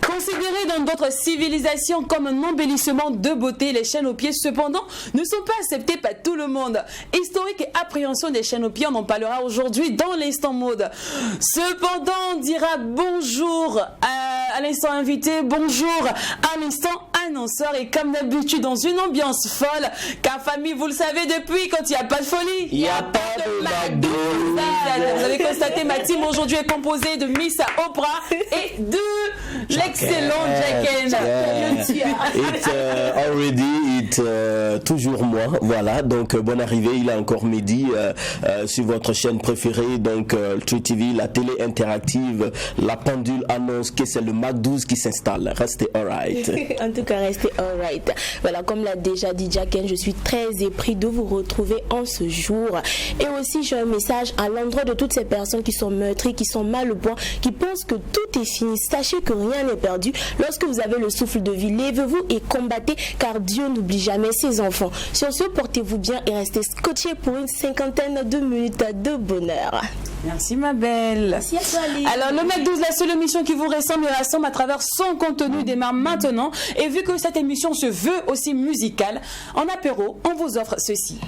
Considérées dans d'autres civilisations comme un embellissement de beauté, les chaînes aux pieds cependant ne sont pas acceptées par tout le monde. Historique et appréhension des chaînes aux pieds, on en parlera aujourd'hui dans l'instant mode. Cependant, on dira bonjour à l'instant invité, bonjour à l'instant annonceur et comme d'habitude dans une ambiance folle, car famille, vous le savez depuis, quand il n'y a pas de folie, il n'y a pas de McDo. Vous avez constaté, ma team aujourd'hui est composée de Miss Oprah et de l'excellent Jacken. Toujours moi, voilà. Donc bonne arrivée, il a encore midi sur votre chaîne préférée, donc True TV, la télé interactive. La pendule annonce que c'est le Mac 12 qui s'installe. Restez alright. En tout cas, restez alright. Voilà, comme l'a déjà dit Jacken, je suis très épris de vous retrouver en ce jour. Et aussi, j'ai un message à l'endroit de toutes ces personnes qui sont meurtries, qui sont mal au point, qui pensent que tout est fini. Sachez que rien n'est perdu. Lorsque vous avez le souffle de vie, levez-vous et combattez, car Dieu n'oublie jamais ses enfants. Sur ce, portez-vous bien et restez scotchés pour une 50aine de minutes de bonheur. Merci ma belle. Merci à toi, Ali. Alors le Mac 12, la seule émission qui vous ressemble et rassemble à travers son contenu démarre maintenant. Et vu que cette émission se veut aussi musicale, en apéro, on vous offre ceci.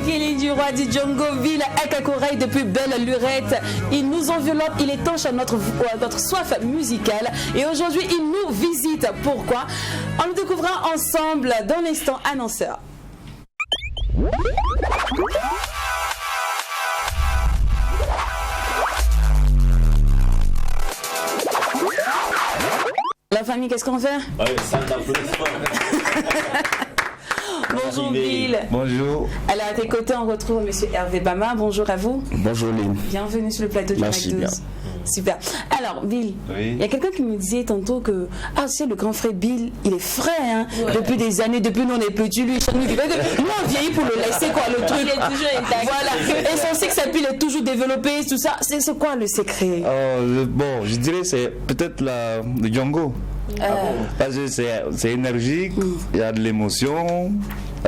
Kelly du roi du Djangoville, Akakorai depuis Belle Lurette. Il nous enveloppe, il étanche à notre soif musicale. Et aujourd'hui, il nous visite. Pourquoi? On le découvrira ensemble dans l'instant annonceur. La famille, qu'est-ce qu'on fait? Ça Bonjour Bill. Bonjour. Alors à tes côtés, on retrouve M. Hervé Bama. Bonjour à vous. Bonjour Lynn. Bienvenue sur le plateau du Merci Mac 12. bien. Super. Alors Bill, Oui. il y a quelqu'un qui me disait tantôt que c'est le grand frère Bill, il est frais hein, depuis des années, depuis nous on est petits, lui il chante mieux. Nous on vieillit pour le laisser quoi le truc. Il est toujours intact. Voilà. Et son sexe appeal est toujours développé, tout ça. C'est quoi le secret? Bon, je dirais c'est peut-être le Django. Parce que c'est énergique, il y a de l'émotion.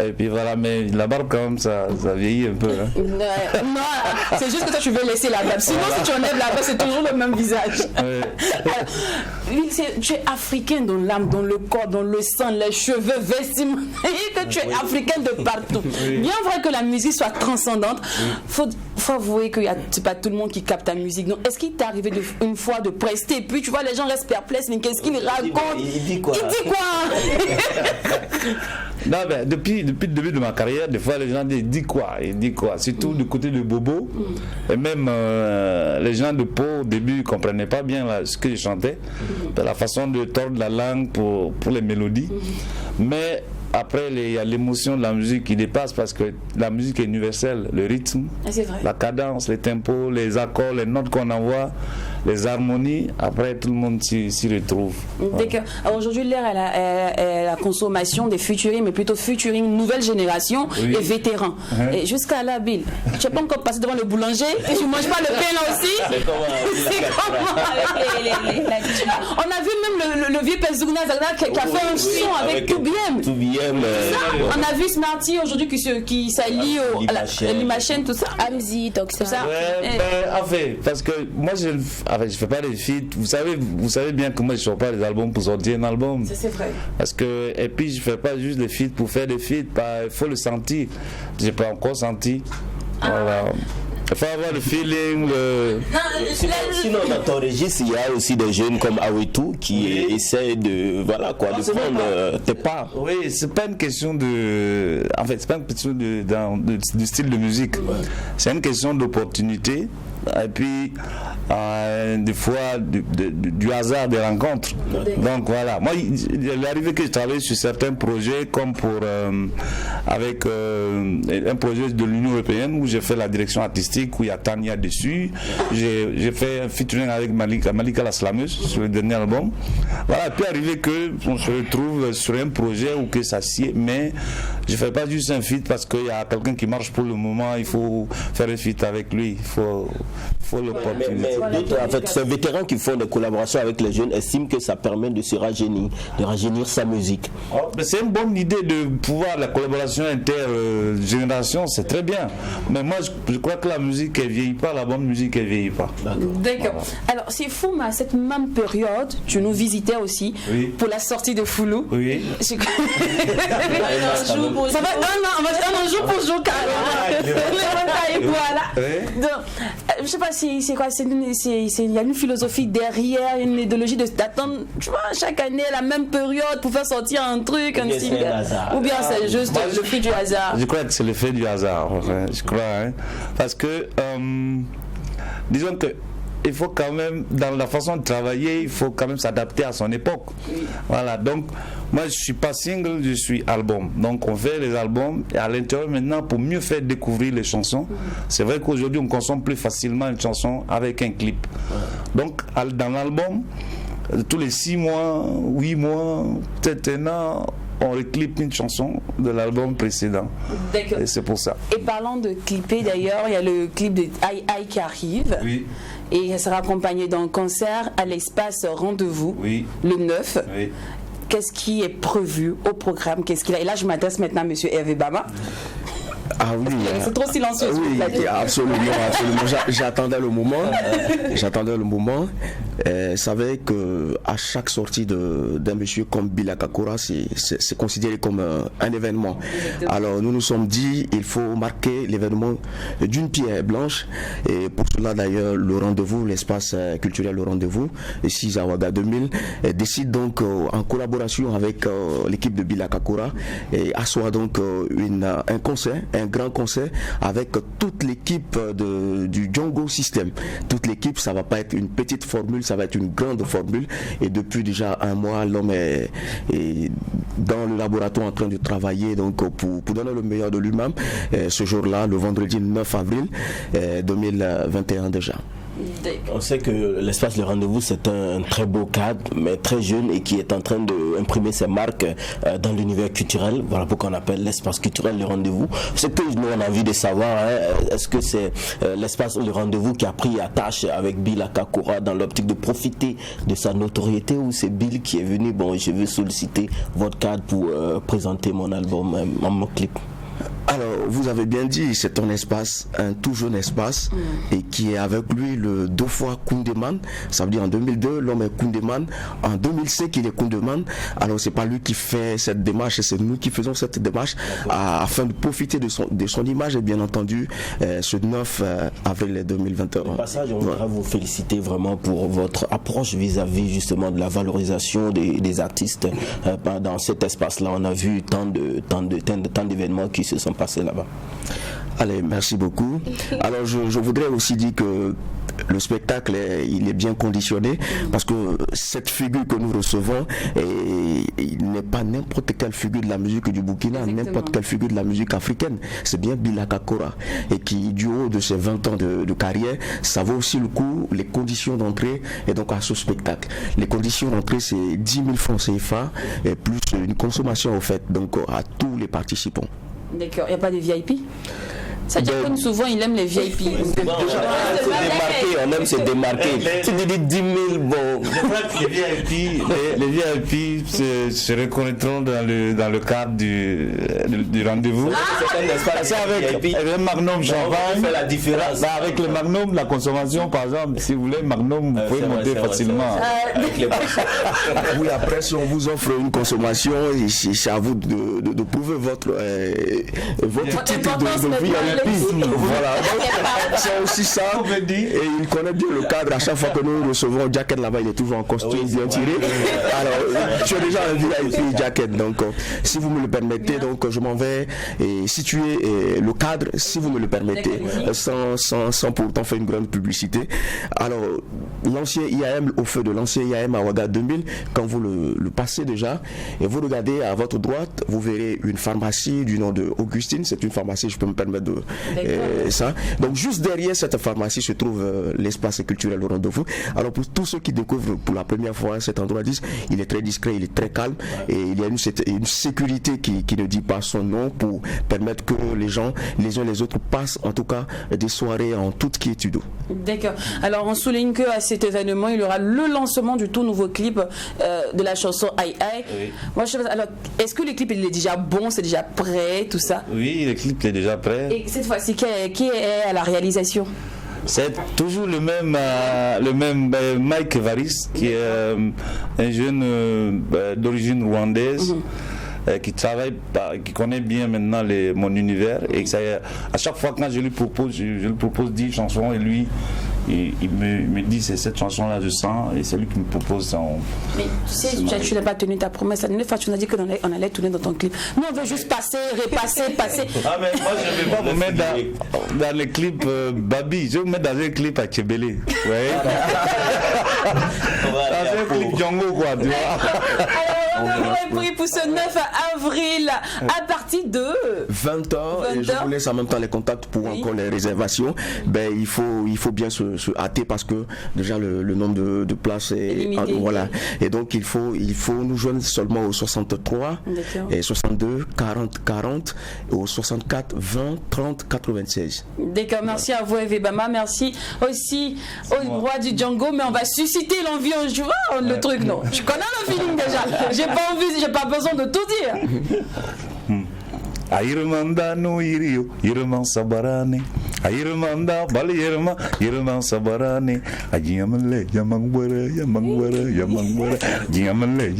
Et puis voilà, mais la barbe quand même, ça vieillit un peu. Hein. Non, c'est juste que toi tu veux laisser la barbe. Sinon si tu enlèves la barbe, c'est toujours le même visage. Ouais. Alors, Bill, tu es africain dans l'âme, dans le corps, dans le sang, les cheveux, vestiments. Et que tu es africain de partout. Oui. Bien vrai que la musique soit transcendante, faut avouer que c'est pas tout le monde qui capte ta musique. Donc, est-ce qu'il t'est arrivé une fois de prester, et puis tu vois les gens restent perplexes, mais qu'est-ce qu'il raconte? Il dit quoi? Il dit quoi? Non, mais depuis le début de ma carrière, des fois les gens disent dis quoi, surtout du côté de Bobo. Et même les gens de Pau au début ne comprenaient pas bien ce que je chantais, de la façon de tordre la langue pour les mélodies. Mais après, il y a l'émotion de la musique qui dépasse parce que la musique est universelle, le rythme, C'est vrai. la cadence, les tempos, les accords, les notes qu'on envoie, les harmonies, après tout le monde s'y retrouve. Alors aujourd'hui, l'ère est la consommation des featuring, mais plutôt featuring nouvelle génération Oui. et vétérans. Et jusqu'à là, Bill, tu n'es pas encore passé devant le boulanger et tu ne manges pas le pain là aussi. C'est comment? On a vu même le vieux Pezougna qui a fait un son avec Toubiem. On a vu Smarty aujourd'hui qui s'allie à l'Imachen, tout ça. Amzi, Toxa. Ça. Ouais, en fait, parce que moi je fais pas des feats. Vous savez bien que moi je ne sors pas des albums pour sortir un album. C'est vrai. Parce que, et puis je fais pas juste des feats pour faire des feats, il faut le sentir. Je n'ai pas encore senti. Voilà. Il faut avoir le feeling, Sinon, dans ton registre, il y a aussi des jeunes comme Awetou qui essaient de prendre tes parts. Oui, c'est pas une question de. En fait, c'est pas une question du style de musique. C'est une question d'opportunité. Et puis, des fois, du hasard des rencontres. Donc voilà. Moi, il est arrivé que je travaille sur certains projets, comme avec un projet de l'Union européenne où j'ai fait la direction artistique, où il y a Tania dessus. J'ai fait un featuring avec Malika la Slameuse sur le dernier album. Voilà, puis arrivé qu'on se retrouve sur un projet où que ça sied, mais je ne fais pas juste un feat parce qu'il y a quelqu'un qui marche pour le moment, il faut faire un feat avec lui, il faut l'opportunité. Mais d'autres, en fait, ces vétérans qui font des collaborations avec les jeunes estiment que ça permet de se rajeunir, de rajeunir sa musique. C'est une bonne idée de pouvoir la collaboration intergénération, c'est très bien. Mais moi, je crois que la musique, elle vieillit pas, la bonne musique, elle vieillit pas. D'accord. Alors, c'est fou, mais à cette même période, tu nous visitais aussi pour la sortie de Foulou. Oui. Ça va un jour pour jour, carrément. Voilà. Donc, je sais pas si c'est quoi, il y a une philosophie derrière, une idéologie d'attendre, tu vois, chaque année, la même période pour faire sortir un truc, un style. Ou bien c'est juste le fruit du hasard. Je crois que c'est le fait du hasard, je crois. Hein. Parce que, disons que, il faut quand même, dans la façon de travailler, il faut quand même s'adapter à son époque. Voilà, donc, moi je suis pas single, je suis album. Donc on fait les albums et à l'intérieur maintenant pour mieux faire découvrir les chansons. C'est vrai qu'aujourd'hui on consomme plus facilement une chanson avec un clip. Donc dans l'album, tous les 6 mois, 8 mois, peut-être un an, on reclippe une chanson de l'album précédent. D'accord. Et c'est pour ça. Et parlant de clipper d'ailleurs, il y a le clip de Aïe Aïe qui arrive. Oui. Et elle sera accompagnée d'un concert à l'espace Rendez-vous le 9. Oui. Qu'est-ce qui est prévu au programme? Qu'est-ce qu'il a? Et là, je m'adresse maintenant à M. Hervé Bama. Ah oui. C'est trop silencieux. Oui, absolument. J'attendais le moment. Je savais que à chaque sortie d'un monsieur comme Bila Kakura, c'est considéré comme un événement. Alors nous nous sommes dit, il faut marquer l'événement d'une pierre blanche. Et pour cela d'ailleurs, le rendez-vous, l'espace culturel Le Rendez-vous, ici à Ouaga 2000, décide donc en collaboration avec l'équipe de Bila Kakura et assoit donc un grand concert avec toute l'équipe du Django System. Toute l'équipe, ça va pas être une petite formule, ça va être une grande formule. Et depuis déjà un mois, l'homme est dans le laboratoire en train de travailler donc pour donner le meilleur de lui-même. Ce jour-là, le vendredi 9 avril 2021 déjà. On sait que l'espace Le Rendez-vous, c'est un très beau cadre, mais très jeune et qui est en train d'imprimer ses marques dans l'univers culturel. Voilà pourquoi on appelle l'espace culturel Le Rendez-vous. Ce que nous on a envie de savoir, est-ce que c'est l'espace Le Rendez-vous qui a pris attache avec Bila Kakura dans l'optique de profiter de sa notoriété, ou c'est Bill qui est venu, bon, je veux solliciter votre cadre pour présenter mon album, mon clip? Alors, vous avez bien dit, c'est un espace, un tout jeune espace, et qui est avec lui le 2 fois Kundeman. Ça veut dire en 2002, l'homme est Kundeman. En 2005, il est Kundeman. Alors, c'est pas lui qui fait cette démarche, c'est nous qui faisons cette démarche afin de profiter de son image, et bien entendu, ce 9 avril 2021. Au passage, on voudrait vous féliciter vraiment pour votre approche vis-à-vis justement de la valorisation des artistes. Dans cet espace-là, on a vu tant d'événements qui se sont passés là-bas. Allez, merci beaucoup. Alors je voudrais aussi dire que le spectacle il est bien conditionné parce que cette figure que nous recevons il n'est pas n'importe quelle figure de la musique du Burkina, n'importe quelle figure de la musique africaine. C'est bien Bila Kakura, et qui du haut de ses 20 ans de carrière, ça vaut aussi le coup. Les conditions d'entrée et donc à ce spectacle, les conditions d'entrée c'est 10 000 francs CFA et plus une consommation au fait, donc à tous les participants. D'accord, il n'y a pas de VIP? Ça dit comme souvent, il aime les VIP. On aime se démarquer. Tu dis 10 000, bon. Je crois que les VIP se reconnaîtront dans le cadre du rendez-vous. C'est avec le Magnum champagne. Fait la différence. Avec le Magnum, la consommation, par exemple, si vous voulez Magnum, vous pouvez monter facilement. Oui, après, si on vous offre une consommation, c'est à vous de prouver votre titre de VIP. Voilà, c'est aussi ça. Et il connaît bien le cadre. À chaque fois que nous recevons Jacket là-bas, il est toujours en costume bien tiré. Alors, je suis déjà un VIP Jacket. Donc, si vous me le permettez, donc je m'en vais situer le cadre, si vous me le permettez, sans pourtant faire une grande publicité. Alors, l'ancien IAM, au feu de l'ancien IAM à Ouaga 2000, quand vous le passez déjà, et vous regardez à votre droite, vous verrez une pharmacie du nom de Augustine. C'est une pharmacie, je peux me permettre de ça. Donc juste derrière cette pharmacie se trouve l'espace culturel Le Rendez-vous. Alors pour tous ceux qui découvrent pour la première fois cet endroit, disent il est très discret, il est très calme, et il y a une sécurité qui ne dit pas son nom pour permettre que les gens, les uns les autres, passent en tout cas des soirées en toute quiétude. D'accord. Alors on souligne qu'à cet événement, il y aura le lancement du tout nouveau clip de la chanson Aïe Aïe. Oui. Moi, alors, est-ce que le clip il est déjà bon, c'est déjà prêt, tout ça? Oui, le clip est déjà prêt. Et cette fois-ci, qui est à la réalisation? C'est toujours le même Mike Varis, qui est un jeune d'origine rwandaise. Qui travaille, qui connaît bien maintenant mon univers, et ça, à chaque fois quand je lui propose 10 chansons, et lui il me dit c'est cette chanson là je sens, et c'est lui qui me propose ça. Mais tu sais, tu n'as pas tenu ta promesse. La dernière fois tu nous as dit qu'on allait tourner dans ton clip. Nous on veut juste passer. Ah mais moi je ne vais pas vous mettre dans le clip Babi, je vais vous mettre dans un clip à Tchébélé. Ouais. Dans un clip Django quoi, tu vois. Alors, pour ce 9 avril à partir de 20h, et je vous laisse en même temps les contacts pour encore les réservations. Ben, il faut bien se hâter parce que déjà le nombre de places est voilà. Et donc il faut nous joindre seulement au 63 et 62 40 40 et au 64 20 30 96. D'accord, merci à vous Hervé Bama, merci aussi au roi du Django, mais on va susciter l'envie en jouant le truc, non. Je connais le feeling déjà. J'ai pas besoin de tout dire. Ayirmanda no irio, Yirman Sabarane. Ayirmanda Bali Yirman Sabarane. Ajamale, Yamangwara, Diamale,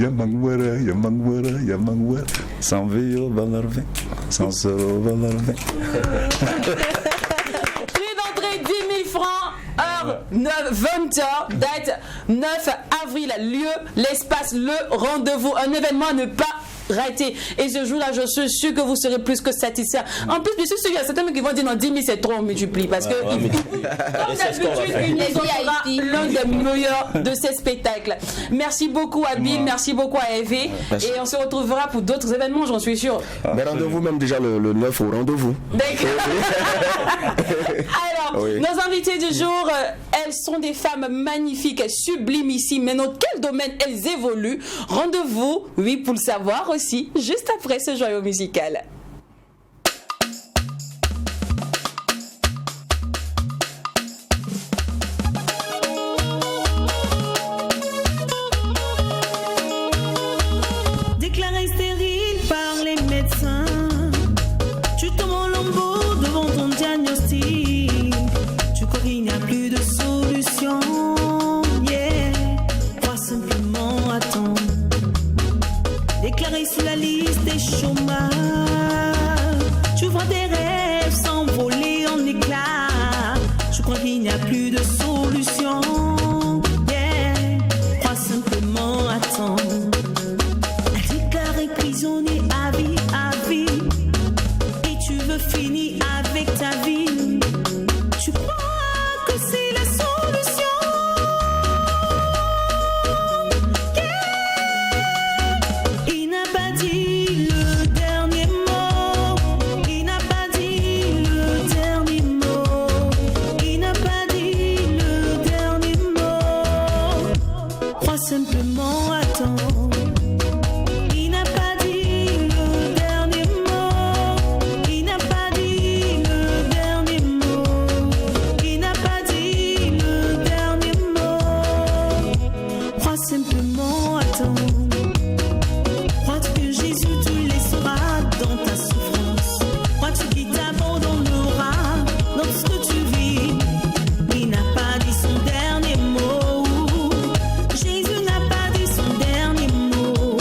Yamangwara. Sans veillot, Valarvé. Sans solo, Valarvé. Prix d'entrée 10 000 francs. Heure 20h, date 9 avril, lieu, l'espace, le rendez-vous, un événement à ne pas rater. Et ce jour-là, je suis sûr que vous serez plus que satisfait. En plus, je suis sûr qu'il y a certains qui vont dire non, 10 000 c'est trop, on multiplie. Parce que, comme d'habitude, il sera l'un des meilleurs de ces spectacles. Merci beaucoup à Bill, merci beaucoup à Eve. Et on se retrouvera pour d'autres événements, j'en suis sûr. Mais rendez-vous même déjà le 9 au rendez-vous. D'accord. Alors, nos invités du jour, elles sont des femmes magnifiques, sublimissimes. Mais dans quel domaine elles évoluent? Rendez-vous, oui, pour le savoir aussi, juste après ce joyau musical. Déclaré stérile par les médecins, tu tombes en lambeau devant ton diagnostic. Tu crois qu'il n'y a plus de solution, yeah. Crois simplement à ton déclaré sur la liste des chômeurs. Tu vois des rêves s'envoler en éclats. Je crois qu'il n'y a plus de solution, yeah. Crois simplement à ton déclaré prisonnier à vie. Et tu veux finir avec ta vie. Tu crois que c'est la solution, yeah. Il n'a pas dit le dernier mot. Il n'a pas dit le dernier mot. Il n'a pas dit le dernier mot. Crois simplement à ton. Il n'a pas dit le dernier mot. Il n'a pas dit le dernier mot. Il n'a pas dit le dernier mot. Crois simplement à ton. Crois que Jésus te laissera dans ta souffrance. Crois qu'il t'abandonnera dans ce que tu vis. Il n'a pas dit son dernier mot. Jésus n'a pas dit son dernier mot.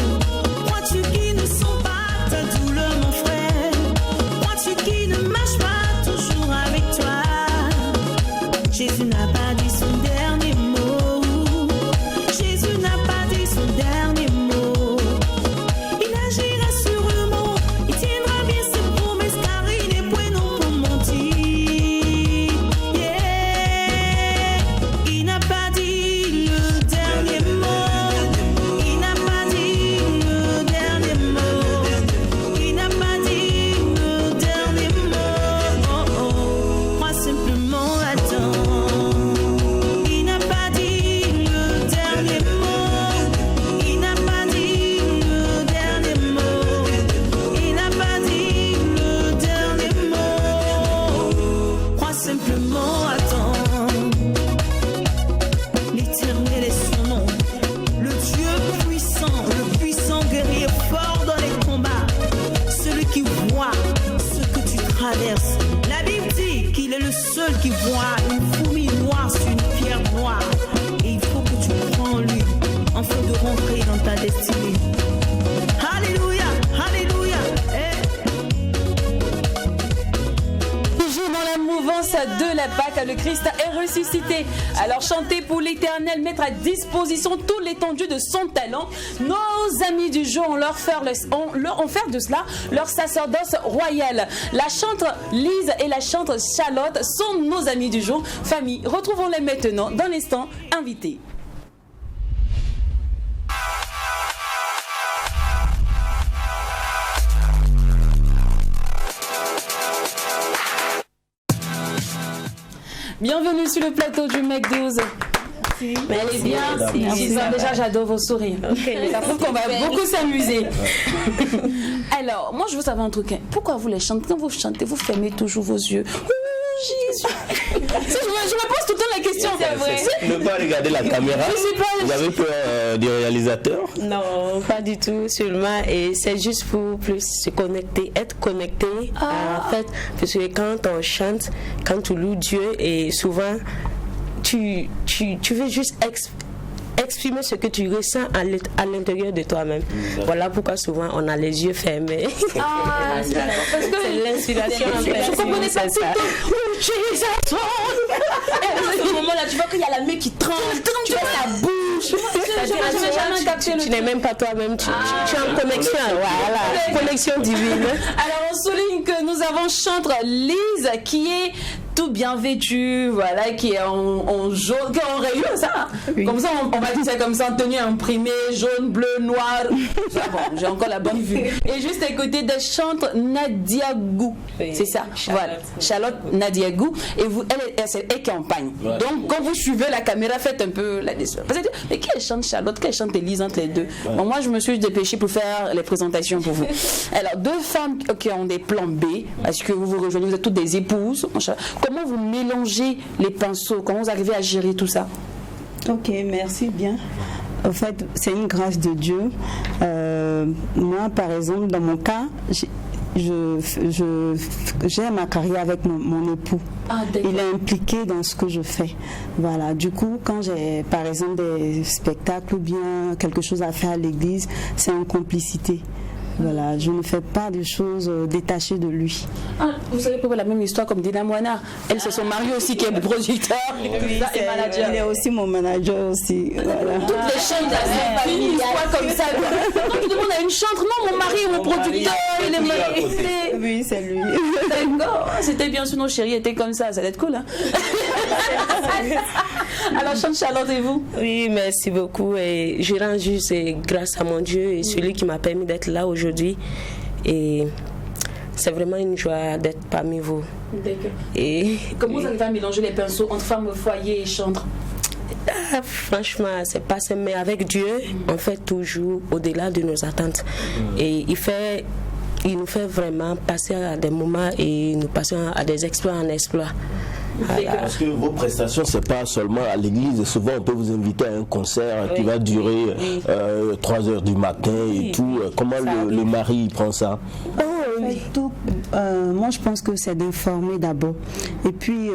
Crois-tu qu'il ne sent pas ta douleur, mon frère? Crois-tu qu'il ne marche pas toujours avec toi? Jésus n'a pas dit son dernier mot. Jésus n'a pas dit son dernier mot. Il agira sûrement, il tiendra bien ses promesses, car il n'est point non pour mentir, yeah. Il n'a pas dit le dernier mot. Il n'a pas dit le dernier mot. Il n'a pas dit le dernier mot. Crois simplement à ton. Il n'a pas dit le dernier mot. Il n'a pas dit le dernier mot. Il n'a pas dit le dernier mot. Crois simplement à ton. L'Éternel est son nom. Le Dieu puissant, le puissant guerrier fort dans les combats. Celui qui voit ce que tu traverses. La Bible dit qu'il est le seul qui voit une fourmi noire sur une pierre noire. Et il faut que tu prends en lui afin de rentrer dans ta destinée. Alléluia, alléluia. Toujours dans la mouvance de la Pâque, le Christ est ressuscité. Alors chantez pour l'Éternel, mettre à disposition tout l'étendue de son talent. Nos amis du jour ont offert de cela leur sacerdoce royal. La chantre Lise et la chantre Charlotte sont nos amis du jour. Famille, retrouvons-les maintenant dans l'instant invité. Bienvenue sur le plateau du Mec 12. Mais elle est bien. Déjà, j'adore vos sourires. Ça prouve qu'on va beaucoup s'amuser. Alors, moi, je veux savoir un truc. Pourquoi vous les chantez? Quand vous chantez, vous fermez toujours vos yeux. Oh, Jésus. Je me pose tout le temps la question. question. Ne pas regarder la caméra. Vous avez peur du réalisateur? Non, pas du tout, seulement. Et c'est juste pour plus se connecter, être connecté. En fait, parce que quand on chante, quand tu loues Dieu, et souvent, tu veux juste exprimer ce que tu ressens à l'intérieur de toi-même. Voilà pourquoi souvent on a les yeux fermés. Parce que c'est l'inspiration en fait. Je comprenais pas tout le temps. À ce moment-là, tu vois qu'il y a la main qui tremble, tu vois la bouche. Tu n'es même pas toi-même, tu es en connexion. Voilà, connexion divine. Alors on souligne que nous avons chantre Lise qui est tout bien vêtue, voilà, qui est en jaune, qui est en rayon, ça. Oui. Comme ça, on va dire ça comme ça, en tenue imprimée, jaune, bleu, noir. Bon, j'ai encore la bonne vue. Et juste à côté de chantre Nadia Gou, oui, c'est ça. Charlotte. Voilà, Charlotte Nadia Gou. Et vous, elle campagne. Ouais. Donc, quand vous suivez la caméra, faites un peu la descente. Mais qui chante Charlotte, qui chante Elise entre les deux? Ouais. Bon, moi, je me suis dépêchée pour faire les présentations pour vous. Alors, deux femmes qui ont des plans B, parce que vous vous rejoignez, vous êtes toutes des épouses. Comment vous mélangez les pinceaux? Comment vous arrivez à gérer tout ça? Ok, merci bien. En fait, c'est une grâce de Dieu. Moi, par exemple, dans mon cas, j'ai ma carrière avec mon époux. Il est impliqué dans ce que je fais. Voilà. Du coup, quand j'ai, par exemple, des spectacles ou bien quelque chose à faire à l'église, c'est en complicité. Voilà, je ne fais pas de choses détachées de lui. Vous savez pourquoi la même histoire comme Dina Moana. Elle, c'est son mari aussi qui est producteur et manager. Il est aussi mon manager aussi. Voilà. Toutes les chants d'affaires une histoire comme ça. Quand tu demandes à une chantre, non, mon mari est mon producteur, il est marié. Oui, c'est lui. D'accord. C'était bien sûr, nos chéris étaient comme ça. Ça va être cool, hein. Alors, chante Charlotte et vous? Oui, merci beaucoup. Et je rends juste grâce à mon Dieu et celui qui m'a permis d'être là aujourd'hui. Et c'est vraiment une joie d'être parmi vous. D'accord. Et comment vous arrivez à mélanger les pinceaux entre femmes au foyer et chantre? Franchement, c'est pas simple, mais avec Dieu, on fait toujours au-delà de nos attentes. Et il nous fait vraiment passer à des moments et nous passons à des exploits en exploits. Voilà. Parce que vos prestations, c'est pas seulement à l'église. Souvent, on peut vous inviter à un concert qui va durer 3 heures du matin et tout. Comment le mari prend ça? Moi, je pense que c'est d'informer d'abord. Et puis,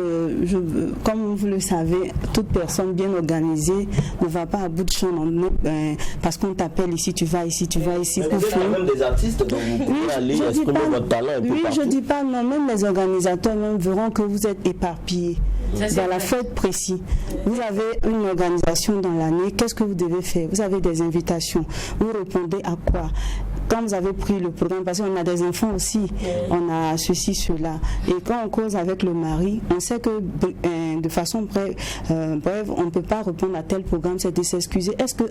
comme vous le savez, toute personne bien organisée ne va pas à bout de champ parce qu'on t'appelle ici, tu vas ici, tu vas ici. Mais vous êtes même des artistes, donc vous pouvez aller exprimer votre talent un peu partout. Oui, je dis pas non, même les organisateurs même verront que vous êtes éparpillés dans la fête précise. Vous avez une organisation dans l'année, qu'est-ce que vous devez faire? Vous avez des invitations, vous répondez à quoi? Quand vous avez pris le programme, parce qu'on a des enfants aussi, on a ceci, cela. Et quand on cause avec le mari, on sait que de façon brève, on ne peut pas répondre à tel programme, c'est de s'excuser. Est-ce qu'on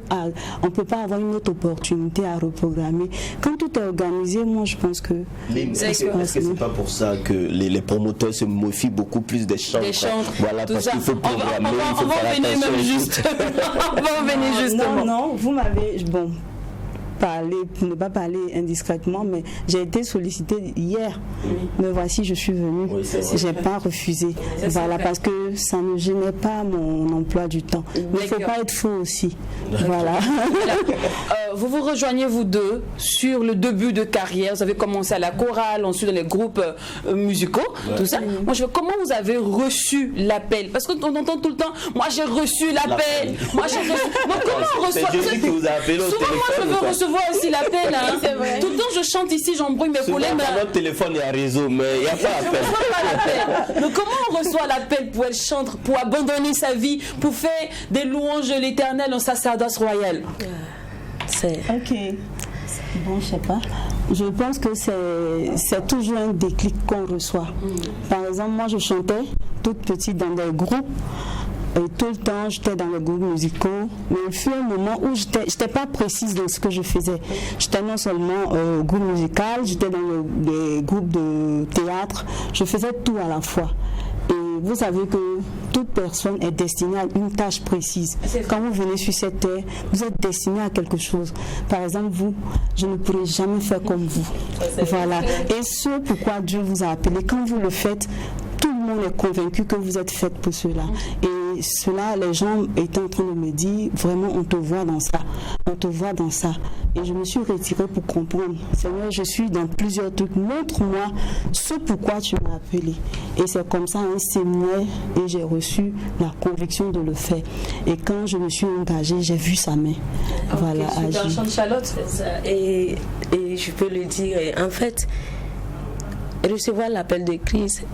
ne peut pas avoir une autre opportunité à reprogrammer? Quand tout est organisé, moi je pense que... Est-ce que c'est pas pour ça que les promoteurs se méfient beaucoup plus des chantres? Voilà, parce qu'il faut programmer, il faut faire attention. On va revenir justement. Non, vous m'avez... Bon. Pour ne pas parler indiscrètement, mais j'ai été sollicitée hier. Me voici, je suis venue. Oui, j'ai pas refusé. Voilà, parce que ça ne gênait pas mon emploi du temps. Mais il ne faut pas être faux aussi. Voilà. Vous vous rejoignez, vous deux, sur le début de carrière. Vous avez commencé à la chorale, ensuite dans les groupes musicaux, tout ça. Moi, comment vous avez reçu l'appel? Parce qu'on entend tout le temps, moi j'ai reçu l'appel. Moi j'ai reçu. Donc, comment on reçoit? Souvent, moi je veux recevoir aussi l'appel. Hein. Tout le temps, je chante ici, j'embrouille mes problèmes. Sur notre téléphone, il y a réseau, mais il n'y a pas appel. Donc, comment on reçoit l'appel pour être chantre, pour abandonner sa vie, pour faire des louanges de l'Éternel en sacerdoce royal? Ok. Bon, je sais pas. Je pense que c'est toujours un déclic qu'on reçoit. Par exemple, moi, je chantais toute petite dans des groupes. Et tout le temps, j'étais dans les groupes musicaux. Mais il fut un moment où je n'étais pas précise dans ce que je faisais. J'étais non seulement au groupe musical, j'étais dans des groupes de théâtre. Je faisais tout à la fois. Et vous savez que toute personne est destinée à une tâche précise. Quand vous venez sur cette terre, vous êtes destiné à quelque chose. Par exemple, vous, je ne pourrai jamais faire comme vous. Voilà. Et ce pourquoi Dieu vous a appelé, quand vous le faites, tout le monde est convaincu que vous êtes faite pour cela. Et cela, les gens étaient en train de me dire, vraiment, on te voit dans ça. On te voit dans ça. Et je me suis retirée pour comprendre. Seigneur, je suis dans plusieurs trucs. Montre-moi ce pourquoi tu m'as appelé. Et c'est comme ça, un séminaire, et j'ai reçu la conviction de le faire. Et quand je me suis engagée, j'ai vu sa main. Voilà, agir. Charlotte. Et je peux le dire, en fait, recevoir l'appel de Christ,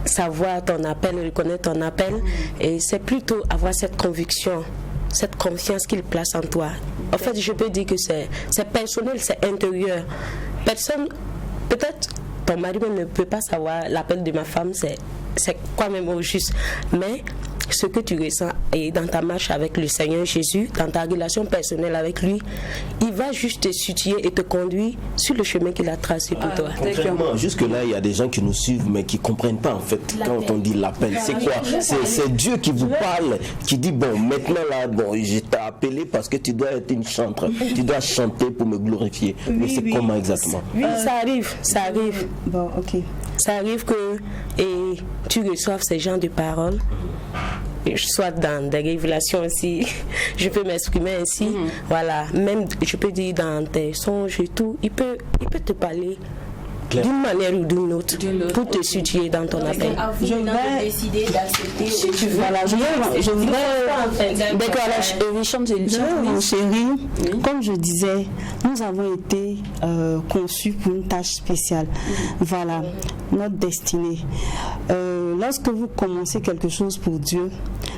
savoir ton appel, reconnaître ton appel, et c'est plutôt avoir cette conviction, cette confiance qu'il place en toi. En fait, je peux dire que c'est personnel, c'est intérieur. Personne, peut-être ton mari ne peut pas savoir l'appel de ma femme, c'est quoi même au juste, mais ce que tu ressens et dans ta marche avec le Seigneur Jésus, dans ta relation personnelle avec lui, il va juste te situer et te conduire sur le chemin qu'il a tracé pour toi. Concrètement, jusque-là, il y a des gens qui nous suivent mais qui ne comprennent pas en fait quand on dit l'appel. C'est quoi? C'est Dieu qui vous parle, qui dit bon, maintenant là, bon, je t'ai appelé parce que tu dois être une chanteuse, tu dois chanter pour me glorifier. Mais c'est comment exactement? Oui, ça arrive. Bon, ok. Ça arrive que tu reçoives ces genres de paroles, soit dans des révélations aussi, je peux m'exprimer ainsi, voilà, même je peux dire dans tes songes et tout, il peut te parler d'une manière ou d'une autre pour te situer dans ton appel. Je vais décider d'accepter. Voilà, je voudrais mon chéri, comme je disais, nous avons été conçus pour une tâche spéciale. Voilà, notre destinée. Lorsque vous commencez quelque chose pour Dieu,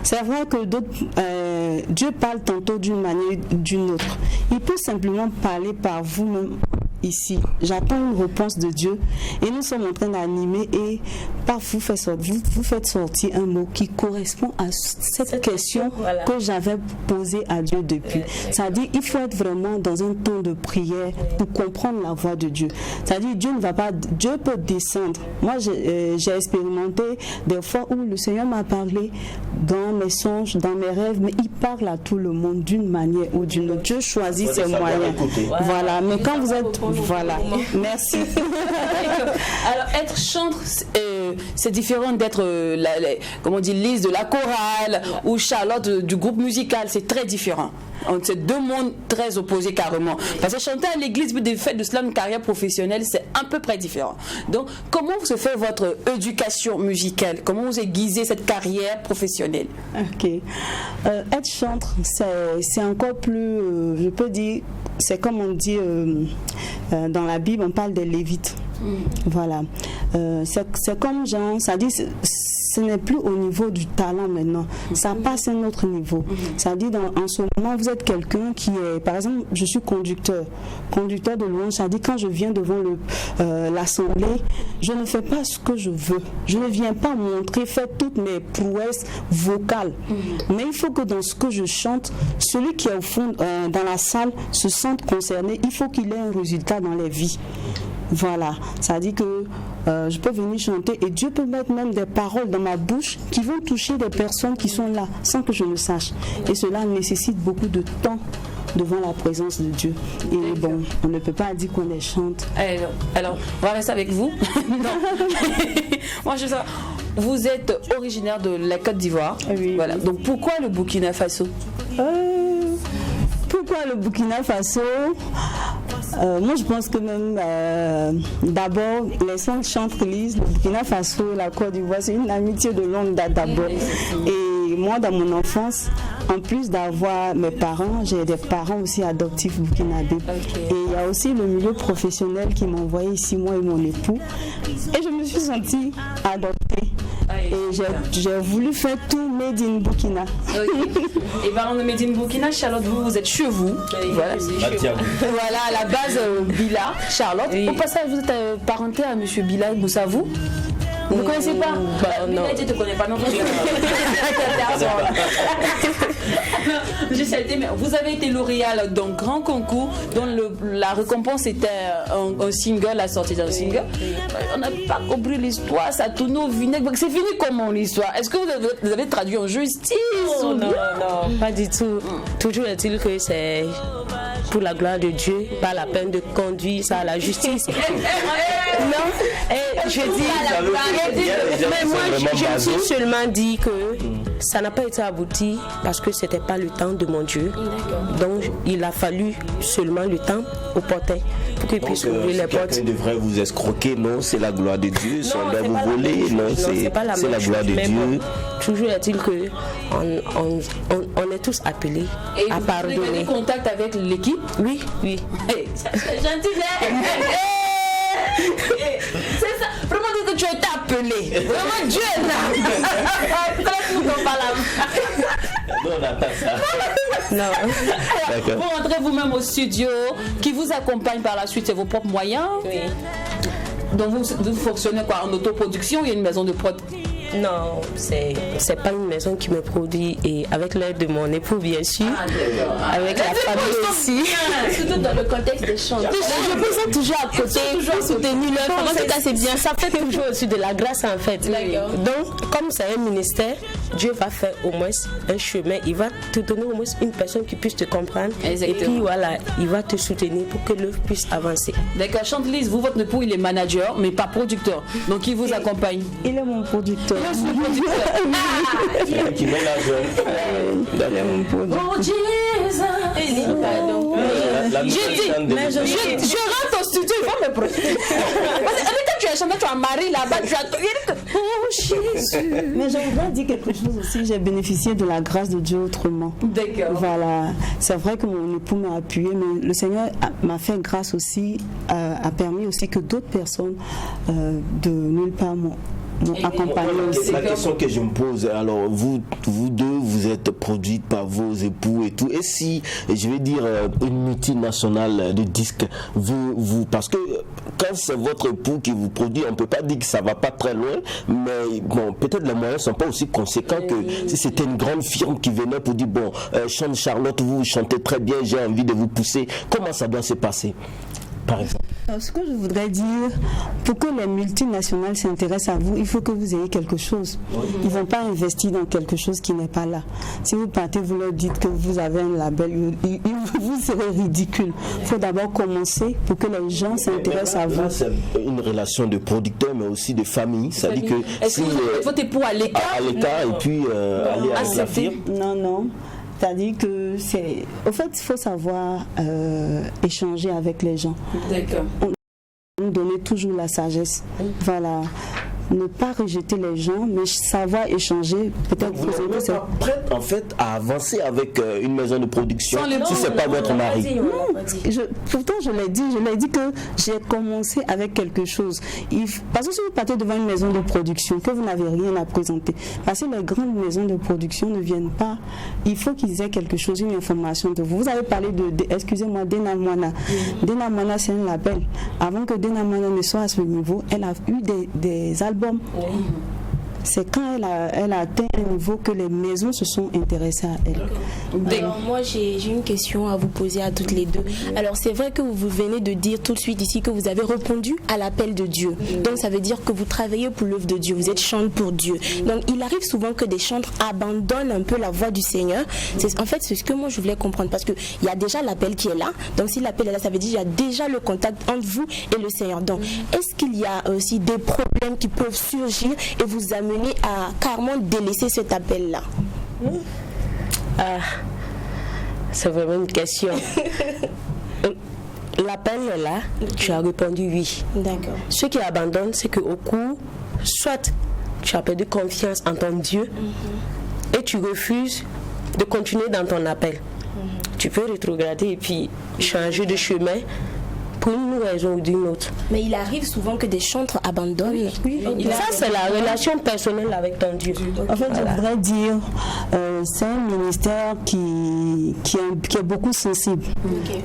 c'est vrai que Dieu parle tantôt d'une manière ou d'une autre. Il peut simplement parler par vous-même. Ici, j'attends une réponse de Dieu et nous sommes en train d'animer et vous faites sortir un mot qui correspond à cette question que j'avais posée à Dieu depuis. C'est-à-dire il faut être vraiment dans un temps de prière pour comprendre la voix de Dieu. C'est-à-dire Dieu peut descendre. Moi j'ai expérimenté des fois où le Seigneur m'a parlé dans mes songes, dans mes rêves, mais il parle à tout le monde d'une manière ou d'une autre. Dieu choisit ses moyens. Voilà, mais quand vous êtes... Voilà, merci. Alors, être chantre, c'est différent d'être, comment on dit, Lise de la chorale ou Charlotte du groupe musical, c'est très différent. C'est deux mondes très opposés carrément. Parce que chanter à l'église, mais de fait de cela une carrière professionnelle, c'est à peu près différent. Donc, comment se fait votre éducation musicale? Comment vous aiguisez cette carrière professionnelle? Ok. Être chantre, c'est encore plus, je peux dire, c'est comme on dit dans la Bible, on parle des Lévites. Voilà. C'est comme genre, ça dit, ce n'est plus au niveau du talent maintenant. Ça passe à un autre niveau. Ça dit, en ce moment, vous êtes quelqu'un qui est, par exemple, je suis conducteur de louange. Ça dit, quand je viens devant l'assemblée, je ne fais pas ce que je veux. Je ne viens pas faire toutes mes prouesses vocales. Mais il faut que dans ce que je chante, celui qui est au fond, dans la salle, se sente concerné. Il faut qu'il ait un résultat dans les vies. Voilà, ça dit que je peux venir chanter et Dieu peut mettre même des paroles dans ma bouche qui vont toucher des personnes qui sont là sans que je le sache. Et cela nécessite beaucoup de temps devant la présence de Dieu. Et bon, on ne peut pas dire qu'on les chante. Alors, on va rester avec vous. Moi, je sais, vous êtes originaire de la Côte d'Ivoire. Oui. Voilà. Donc, pourquoi le Burkina Faso? Pourquoi le Burkina Faso? Moi je pense que même d'abord les 5 chantres lisent le Burkina Faso, la Côte d'Ivoire, c'est une amitié de longue date d'abord. Et moi dans mon enfance, en plus d'avoir mes parents, j'ai des parents aussi adoptifs burkinabés. Et il y a aussi le milieu professionnel qui m'a envoyé ici, moi et mon époux. Et je me suis sentie adoptée. Et j'ai voulu faire tout Made in Burkina. Et parlant de Made in Burkina, Charlotte, vous êtes chez vous. Voilà, voilà, à la base, Bila, Charlotte. Au passage, vous êtes parenté à M. Bila Boussavou. Vous ne connaissez pas? Non. Tu ne te connais pas non plus. Vous avez été lauréat d'un grand concours dont la récompense était un single, la sortie d'un single. On n'a pas compris l'histoire, ça tourne au vinaigre. C'est fini comment l'histoire? Est-ce que vous avez traduit en justice? Non, pas du tout. Toujours est-il que c'est pour la gloire de Dieu, pas la peine de conduire ça à la justice. Non, et je dis, mais moi je me suis seulement dit que ça n'a pas été abouti parce que c'était pas le temps de mon Dieu. Donc il a fallu seulement le temps au portail pour qu'il puisse ouvrir les portes. Quelqu'un devrait vous escroquer, non, c'est la gloire de Dieu. Si on doit vous voler, non, c'est la gloire de Dieu. Bon, toujours est-il que on est tous appelés à pardonner. Vous avez contact avec l'équipe? Oui. Hey, gentil, c'est ça. Vraiment dire que tu as été appelé. Vraiment Dieu est là. Non, on n'a pas ça. Non. Vous rentrez vous-même au studio, qui vous accompagne par la suite, c'est vos propres moyens. Oui. Donc vous fonctionnez quoi, en autoproduction? Il y a une maison de prod? Non, c'est pas une maison qui me produit, et avec l'aide de mon époux bien sûr, avec la famille aussi. Surtout dans le contexte des chants. Je peux toujours à côté, toujours soutenir leur. En tout cas, c'est bien, ça fait toujours aussi de la grâce en fait. Donc, comme c'est un ministère, Dieu va faire au moins un chemin, il va te donner au moins une personne qui puisse te comprendre. Exactement. Et puis voilà, il va te soutenir pour que l'œuvre puisse avancer. D'accord, Chantelise, vous, votre époux, il est manager, mais pas producteur. Donc il vous accompagne. Il est mon producteur. Qui met Oh Jesus! Je rentre au studio, il va me produire. Parce que quand tu as chanté, tu as marié là-bas, tu as. Oh Jésus! Mais je voudrais dire quelque chose aussi. J'ai bénéficié de la grâce de Dieu autrement. D'accord. Voilà. C'est vrai que mon époux m'a appuyé, mais le Seigneur m'a fait grâce aussi, a permis aussi que d'autres personnes de nulle part m'ont accompagné aussi. La question que je me pose, alors vous deux, vous êtes produites par vos époux et tout. Et si, je vais dire, une multinationale de disques, vous, parce que quand c'est votre époux qui vous produit, on ne peut pas dire que ça ne va pas très loin, mais bon, peut-être les moyens ne sont pas aussi conséquents que si c'était une grande firme qui venait pour dire, bon, chante Charlotte, vous chantez très bien, j'ai envie de vous pousser. Comment ça doit se passer, par exemple? Alors, ce que je voudrais dire, pour que les multinationales s'intéressent à vous, il faut que vous ayez quelque chose. Ils ne vont pas investir dans quelque chose qui n'est pas là. Si vous partez, vous leur dites que vous avez un label, vous serez ridicule. Il faut d'abord commencer pour que les gens s'intéressent à vous. Là, c'est une relation de producteur, mais aussi de famille. C'est-à-dire que est-ce que votre époux à l'écart? À l'écart, et puis aller avec la firme. Non. C'est-à-dire que c'est... Au fait, il faut savoir échanger avec les gens. D'accord. On nous donner toujours la sagesse. Voilà. Ne pas rejeter les gens, mais savoir échanger. Peut-être vous n'êtes pas prête en fait à avancer avec une maison de production si ce n'est pas votre mari. Non, pourtant je l'ai dit que j'ai commencé avec quelque chose. Parce que si vous partez devant une maison de production, que vous n'avez rien à présenter, parce que les grandes maisons de production ne viennent pas, il faut qu'ils aient quelque chose, une information de vous. Vous avez parlé excusez-moi, Dena Moana. Dena Moana, c'est un label. Avant que Dena Moana ne soit à ce niveau, elle a eu des albums. C'est quand elle a atteint un niveau que les maisons se sont intéressées à elle. Alors moi j'ai une question à vous poser à toutes les deux. Alors c'est vrai que vous venez de dire tout de suite ici que vous avez répondu à l'appel de Dieu. Donc ça veut dire que vous travaillez pour l'œuvre de Dieu, vous êtes chanteur pour Dieu. Donc il arrive souvent que des chanteurs abandonnent un peu la voix du Seigneur. En fait c'est ce que moi je voulais comprendre, parce qu'il y a déjà l'appel qui est là. Donc si l'appel est là, ça veut dire qu'il y a déjà le contact entre vous et le Seigneur. Donc est-ce qu'il y a aussi des problèmes qui peuvent surgir et vous amener à carrément délaisser cet appel-là? C'est vraiment une question. L'appel est là, tu as répondu oui. D'accord. Ceux qui abandonnent, c'est qu'au cours, soit tu as perdu confiance en ton Dieu et tu refuses de continuer dans ton appel. Tu peux rétrograder et puis changer de chemin pour une raison ou d'une autre. Mais il arrive souvent que des chantres abandonnent. Oui. Ça, c'est la relation personnelle avec ton Dieu. En fait, je voudrais dire, c'est un ministère qui est beaucoup sensible.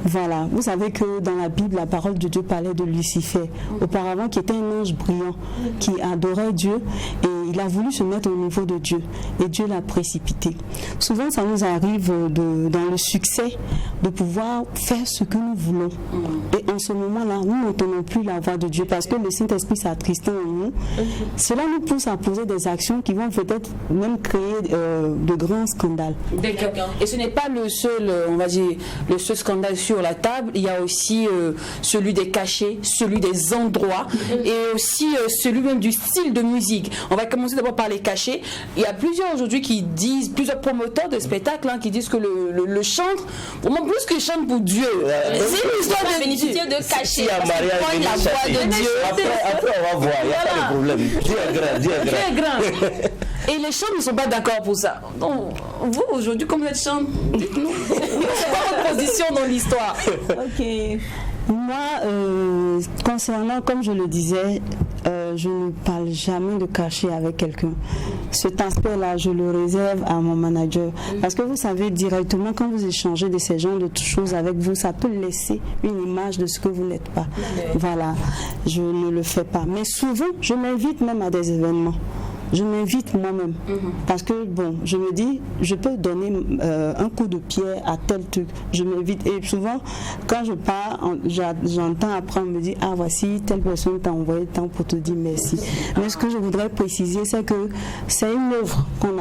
Voilà. Vous savez que dans la Bible, la parole de Dieu parlait de Lucifer, auparavant qui était un ange brillant, qui adorait Dieu. Et il a voulu se mettre au niveau de Dieu et Dieu l'a précipité. Souvent, ça nous arrive dans le succès de pouvoir faire ce que nous voulons. Et en ce moment-là, nous n'entendons plus la voix de Dieu parce que le Saint-Esprit s'attristant en nous. Cela nous pousse à poser des actions qui vont peut-être même créer de grands scandales. D'accord. Et ce n'est pas le seul, on va dire, le seul scandale sur la table. Il y a aussi celui des cachets, celui des endroits et aussi celui même du style de musique. On va commencer d'abord par les cachets. Il y a plusieurs aujourd'hui qui disent, plusieurs promoteurs de spectacles qui disent que le chantre, pour moi plus que chantre pour Dieu, c'est une histoire de bénéficier de cachets. La voix de Dieu. Après on va voir, il n'y a pas de problème. Dieu est grand. Et les chants ne sont pas d'accord pour ça. Donc, vous, aujourd'hui, comme vous êtes chante, dites-nous, c'est quoi votre position dans l'histoire? Ok. Moi, concernant, comme je le disais, je ne parle jamais de cachet avec quelqu'un. Cet aspect-là, je le réserve à mon manager. Parce que vous savez, directement, quand vous échangez de ces genres de choses avec vous, ça peut laisser une image de ce que vous n'êtes pas. Voilà, je ne le fais pas. Mais souvent, je m'invite même à des événements. Je m'invite moi-même parce que bon, je me dis, je peux donner un coup de pied à tel truc. Je m'invite et souvent quand je pars, j'entends après on me dit ah voici telle personne t'a envoyé tant pour te dire merci. Mais ce que je voudrais préciser, c'est que c'est une œuvre on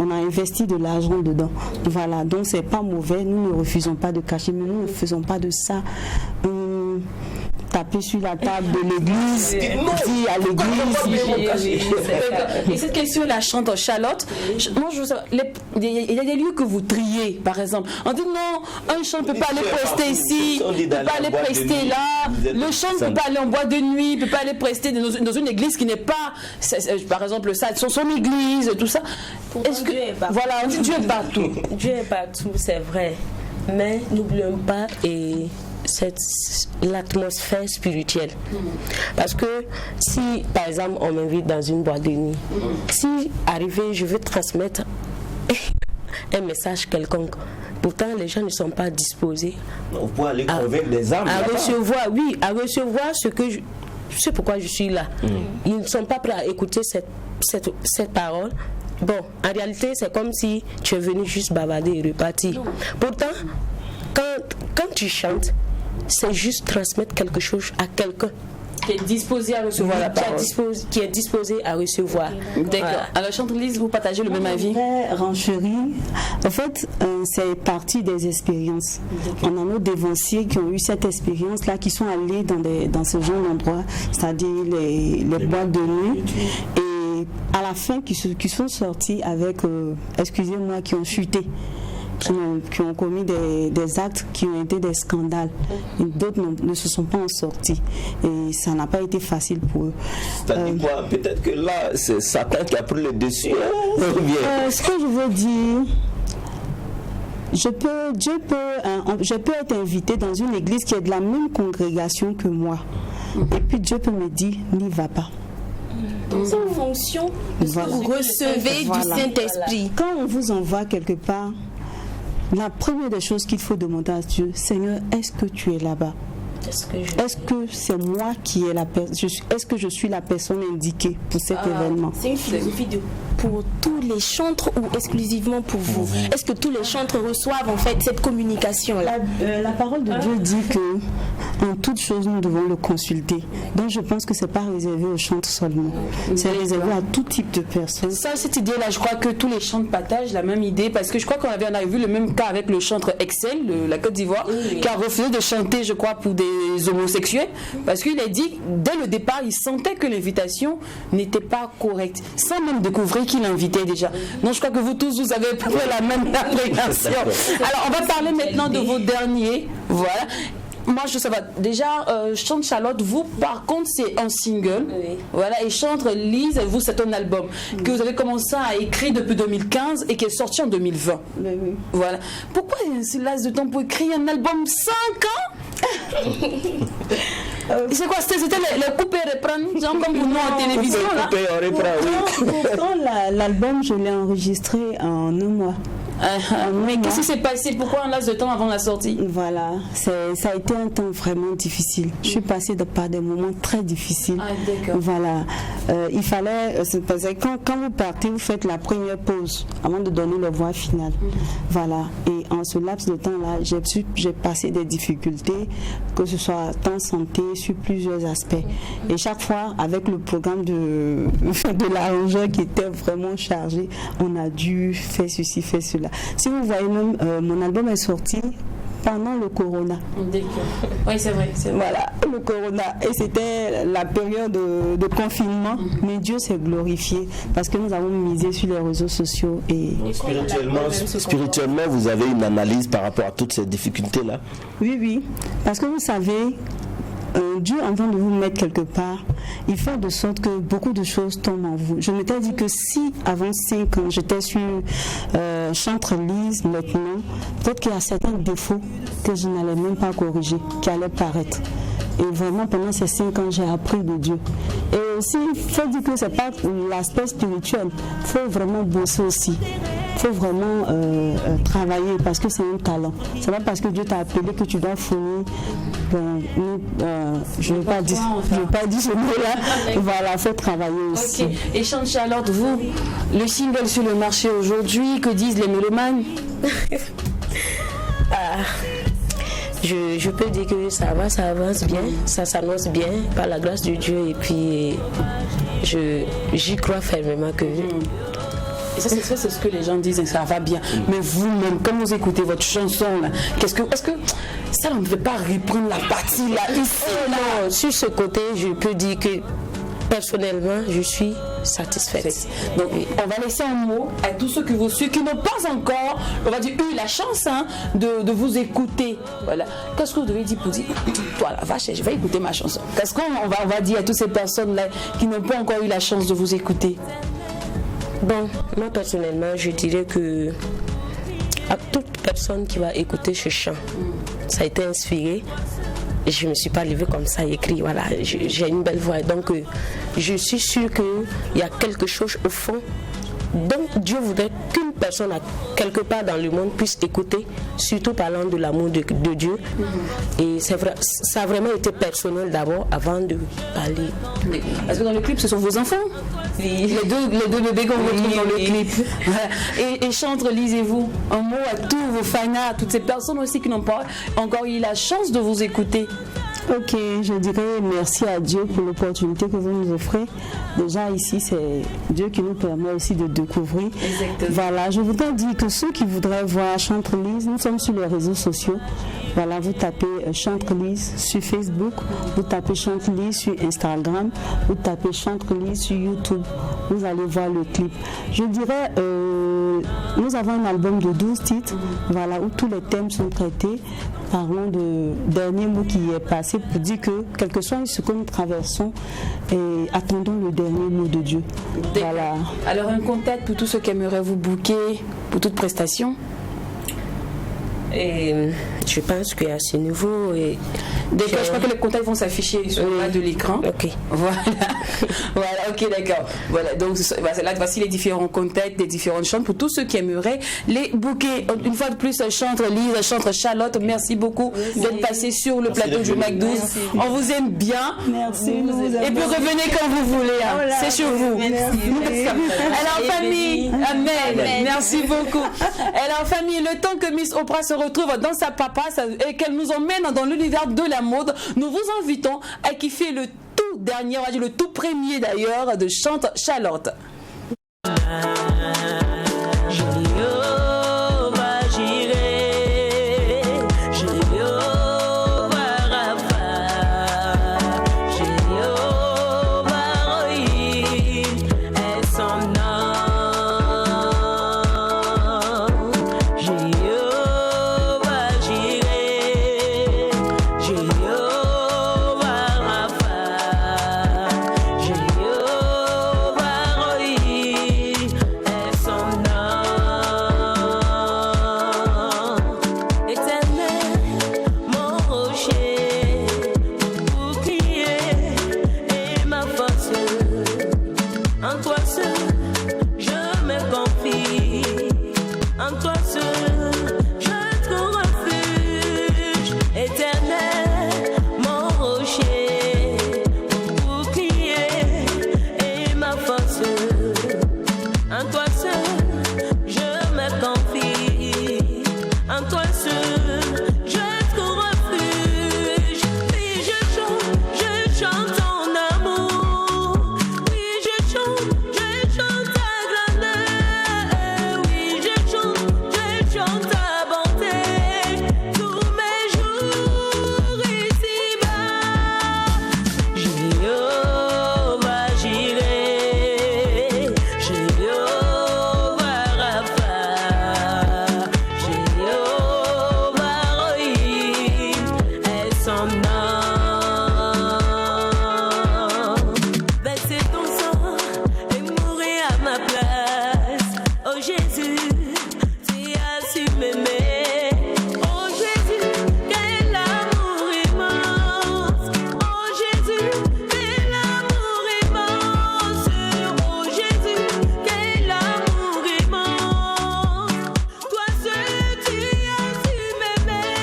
a investi de l'argent dedans. Voilà, donc c'est pas mauvais. Nous ne refusons pas de cacher, mais nous ne faisons pas de ça. Taper sur la table de l'église, dire à l'église. Et cette question, la chante Charlotte, moi je veux savoir, il y a des lieux que vous triez, par exemple. On dit non, un chant ne peut pas aller prester ici, ne peut pas aller prester là, le chant ne peut pas aller en boîte de nuit, ne peut pas aller prester dans une église qui n'est pas, par exemple, ça, son église, tout ça. Est-ce que, voilà, on dit Dieu est partout. Dieu est partout, c'est vrai. Mais n'oublions pas l'atmosphère spirituelle. Parce que si par exemple on m'invite dans une boîte de nuit, si arrivé je veux transmettre un message quelconque, pourtant les gens ne sont pas disposés pour aller convaincre les âmes à recevoir c'est pourquoi je suis là. Ils ne sont pas prêts à écouter cette parole. Bon, en réalité c'est comme si tu es venu juste bavarder et repartir. Pourtant quand tu chantes, c'est juste transmettre quelque chose à quelqu'un qui est disposé à recevoir la parole. Qui est disposé à recevoir. D'accord. Voilà. Alors, Chantelise, vous partagez le même avis? Rancherie, en fait, c'est partie des expériences. On a nos dévanciers qui ont eu cette expérience-là, qui sont allés dans ce genre d'endroit, c'est-à-dire les boîtes de nuit. Et à la fin, qui sont sortis avec, excusez-moi, qui ont chuté. Qui ont commis des actes qui ont été des scandales. Et d'autres ne se sont pas en sortis. Et ça n'a pas été facile pour eux. C'est-à-dire quoi? Peut-être que là, c'est Satan qui a pris le dessus. Ce que je veux dire, je peux être invité dans une église qui est de la même congrégation que moi. Et puis Dieu peut me dire, n'y va pas. C'est en fonction de ce que vous recevez du Saint-Esprit. Quand on vous envoie quelque part, la première des choses qu'il faut demander à Dieu, Seigneur, est-ce que tu es là-bas? Est-ce que c'est moi qui est la personne? Est-ce que je suis la personne indiquée pour cet événement? C'est une philosophie pour tous les chantres ou exclusivement pour vous? Est-ce que tous les chantres reçoivent en fait cette communication-là? La parole de Dieu dit que en toute chose nous devons le consulter. Donc je pense que c'est pas réservé aux chantres seulement. C'est réservé à tout type de personnes. Ça, cette idée-là, je crois que tous les chantres partagent la même idée parce que je crois qu'on avait vu le même cas avec le chantre Excel de la Côte d'Ivoire qui a refusé de chanter, je crois, pour des homosexuels parce qu'il a dit dès le départ il sentait que l'invitation n'était pas correcte sans même découvrir qui l'invitait déjà. Donc je crois que vous tous vous avez pris la même appréhension. Alors on va parler maintenant de vos derniers. Voilà. Moi je sais pas, déjà Chante Charlotte, vous par contre c'est un single, voilà, et Chante Lise, vous c'est un album que vous avez commencé à écrire depuis 2015 et qui est sorti en 2020. Voilà. Pourquoi il y a un si laps de temps pour écrire un album 5 ans? C'est quoi? C'était les couper et reprendre, genre comme pour nous en télévision là. Pourtant l'album je l'ai enregistré en 1 mois. Mais qu'est-ce qui s'est passé? Pourquoi un laps de temps avant la sortie? Voilà, ça a été un temps vraiment difficile. Je suis passée par des moments très difficiles. Voilà, il fallait, parce que quand vous partez, vous faites la première pause avant de donner le voix final. Voilà, et en ce laps de temps-là, j'ai passé des difficultés, que ce soit en santé, sur plusieurs aspects. Et chaque fois, avec le programme de l'arrangeur qui était vraiment chargé, on a dû faire ceci, faire cela. Si vous voyez même, mon album est sorti pendant le corona. Oui, c'est vrai. Voilà, le corona. Et c'était la période de confinement. Mais Dieu s'est glorifié parce que nous avons misé sur les réseaux sociaux. Et spirituellement, vous avez une analyse par rapport à toutes ces difficultés-là? Oui. Parce que vous savez, Dieu, avant de vous mettre quelque part, il fait de sorte que beaucoup de choses tombent en vous. Je m'étais dit que si avant 5 ans j'étais sur Chantre-Lise, maintenant, peut-être qu'il y a certains défauts que je n'allais même pas corriger, qui allaient paraître. Et vraiment, pendant ces 5 ans, j'ai appris de Dieu. Et aussi, il faut dire que ce n'est pas l'aspect spirituel. Il faut vraiment bosser aussi. Il faut vraiment travailler parce que c'est un talent. Ce n'est pas parce que Dieu t'a appelé que tu dois fournir. Je ne veux pas dire ce mot-là. Voilà, il faut travailler aussi. Okay. Et Chante Charlotte, vous, le single sur le marché aujourd'hui, que disent les mélomanes? Je peux dire que ça avance bien, ça s'annonce bien par la grâce de Dieu et puis j'y crois fermement que... Et ça, c'est ce que les gens disent, ça va bien. Mais vous-même, quand vous écoutez votre chanson, là, est-ce que ça, on ne devait pas reprendre la partie là, ici, là? Non, sur ce côté, je peux dire que personnellement, je suis satisfaite. Donc, on va laisser un mot à tous ceux qui n'ont pas encore, on va dire, eu la chance de vous écouter. Voilà. Qu'est-ce que vous devez dire pour dire, toi, la vache, je vais écouter ma chanson? Qu'est-ce qu'on va dire à toutes ces personnes-là qui n'ont pas encore eu la chance de vous écouter? Bon, moi personnellement, je dirais que à toute personne qui va écouter ce chant, ça a été inspiré. Je ne me suis pas levée comme ça écrit, voilà, j'ai une belle voix. Donc, je suis sûre qu'il y a quelque chose au fond. Donc, Dieu voudrait qu'une personne, quelque part dans le monde, puisse écouter, surtout parlant de l'amour de Dieu. Et c'est vrai, ça a vraiment été personnel d'abord, avant de parler. Parce que dans le clip, ce sont vos enfants, les deux bébés qu'on retrouve dans le clip. Et Chantre, lisez-vous un mot à tous vos fans, à toutes ces personnes aussi qui n'ont pas encore eu la chance de vous écouter. Ok, je dirais merci à Dieu pour l'opportunité que vous nous offrez. Déjà ici, c'est Dieu qui nous permet aussi de découvrir. Exactement. Voilà, je voudrais dire que ceux qui voudraient voir Chantre-Lise, nous sommes sur les réseaux sociaux. Voilà, vous tapez Chantre-Lise sur Facebook, vous tapez Chantre-Lise sur Instagram, vous tapez Chantre-Lise sur YouTube. Vous allez voir le clip. Je dirais, nous avons un album de 12 titres, voilà, où tous les thèmes sont traités. Parlons de dernier mot qui est passé pour dire que, quel que soit ce que nous traversons, attendons le dernier mot de Dieu. Voilà. Alors, un contact pour tous ceux qui aimeraient vous booker pour toute prestation? Et je pense qu'à ce niveau... D'accord, je crois que les contacts vont s'afficher sur le bas de l'écran. Ok. Voilà. Voilà, ok, d'accord. Voilà, donc là, voici les différents contacts des différentes chants pour tous ceux qui aimeraient les booker. Une fois de plus, Chantre-Lise, Chantre Charlotte, merci beaucoup d'être passé sur le plateau du Mac 12. On vous aime bien. Merci. Et puis revenez quand vous voulez. Hein. C'est sur vous. Alors, famille, amen. Merci beaucoup. Alors, famille, le temps que Miss Oprah se retrouve dans sa papasse et qu'elle nous emmène dans l'univers de la mode, nous vous invitons à kiffer le tout dernier, on va dire le tout premier d'ailleurs, de Chante Charlotte. seul, je me confie. En toi seul, je trouve refuge. Oui, je chante ton amour. Oui, je chante ta grandeur. Oui, je chante ta bonté. Tous mes jours ici-bas, Jéhovah Jireh, Jéhovah Rapha, Jéhovah Rohi est son nom. Verser ton sang et mourir à ma place. Oh Jésus, tu as su m'aimer. Oh Jésus, quel amour immense. Oh Jésus, quel amour immense. Oh Jésus, quel amour immense. Toi seul, tu as su m'aimer.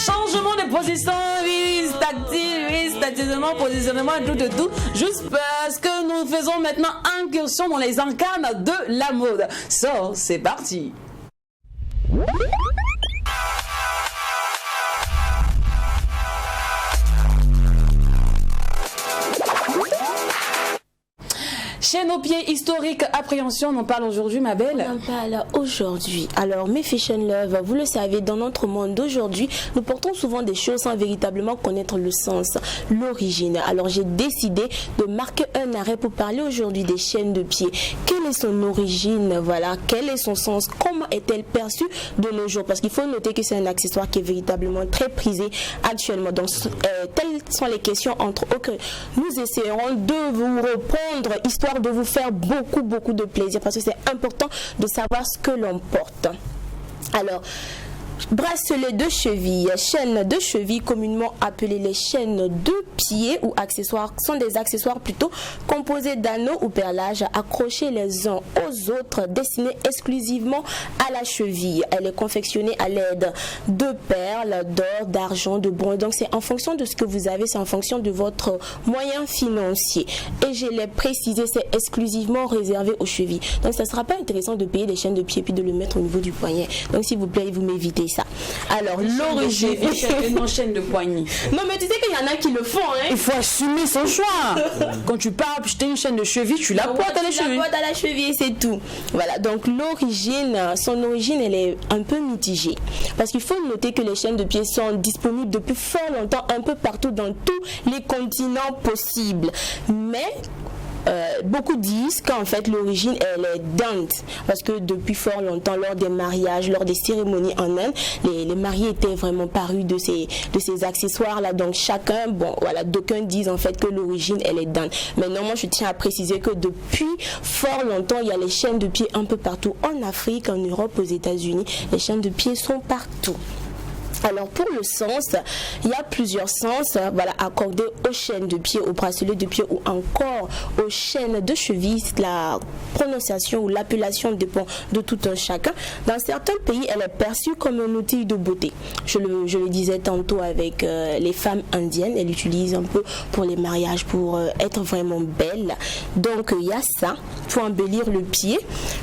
Changement de position, positionnement, tout, juste parce que nous faisons maintenant incursion dans les incarnes de la mode. So, c'est parti. Chaîne aux pieds historique, appréhension, on en parle aujourd'hui, ma belle. On en parle aujourd'hui. Alors, mes fashion love, vous le savez, dans notre monde d'aujourd'hui, nous portons souvent des choses sans véritablement connaître le sens, l'origine. Alors, j'ai décidé de marquer un arrêt pour parler aujourd'hui des chaînes de pied. Quelle est son origine? Voilà, quel est son sens? Comment est-elle perçue de nos jours? Parce qu'il faut noter que c'est un accessoire qui est véritablement très prisé actuellement. Donc, telles sont les questions entre autres. Nous essaierons de vous répondre, histoire de vous faire beaucoup de plaisir, parce que c'est important de savoir ce que l'on porte. Alors, bracelet de cheville, chaînes de cheville, communément appelées les chaînes de pied ou accessoires, sont des accessoires plutôt composés d'anneaux ou perlages accrochés les uns aux autres, destinés exclusivement à la cheville. Elle est confectionnée à l'aide de perles, d'or, d'argent, de bronze. Donc c'est en fonction de ce que vous avez, c'est en fonction de votre moyen financier. Et je l'ai précisé, c'est exclusivement réservé aux chevilles. Donc ça ne sera pas intéressant de payer des chaînes de pied puis de le mettre au niveau du poignet. Donc s'il vous plaît, vous m'évitez ça. Alors l'origine, une chaîne de poignet. non mais tu sais qu'il y en a qui le font, hein. Il faut assumer son choix. Quand tu pars acheter une chaîne de cheville, tu la portes à la cheville. Tu la portes à la cheville, c'est tout. Voilà, donc l'origine, son origine, elle est un peu mitigée. Parce qu'il faut noter que les chaînes de pied sont disponibles depuis fort longtemps, un peu partout dans tous les continents possibles. Mais beaucoup disent qu'en fait l'origine elle est d'Inde, parce que depuis fort longtemps, lors des mariages, lors des cérémonies en Inde, les mariés étaient vraiment parus de ces accessoires là. Donc chacun, bon voilà, d'aucuns disent en fait que l'origine elle est d'Inde. Mais non, moi je tiens à préciser que depuis fort longtemps, il y a les chaînes de pied un peu partout, en Afrique, en Europe, aux États-Unis. Les chaînes de pied sont partout. Alors pour le sens, il y a plusieurs sens, voilà, accordés aux chaînes de pied, aux bracelets de pied ou encore aux chaînes de cheville. La prononciation ou l'appellation dépend de tout un chacun. Dans certains pays, elle est perçue comme un outil de beauté. Je le disais tantôt avec les femmes indiennes, elles l'utilisent un peu pour les mariages, pour être vraiment belles. Donc il y a ça, pour embellir le pied,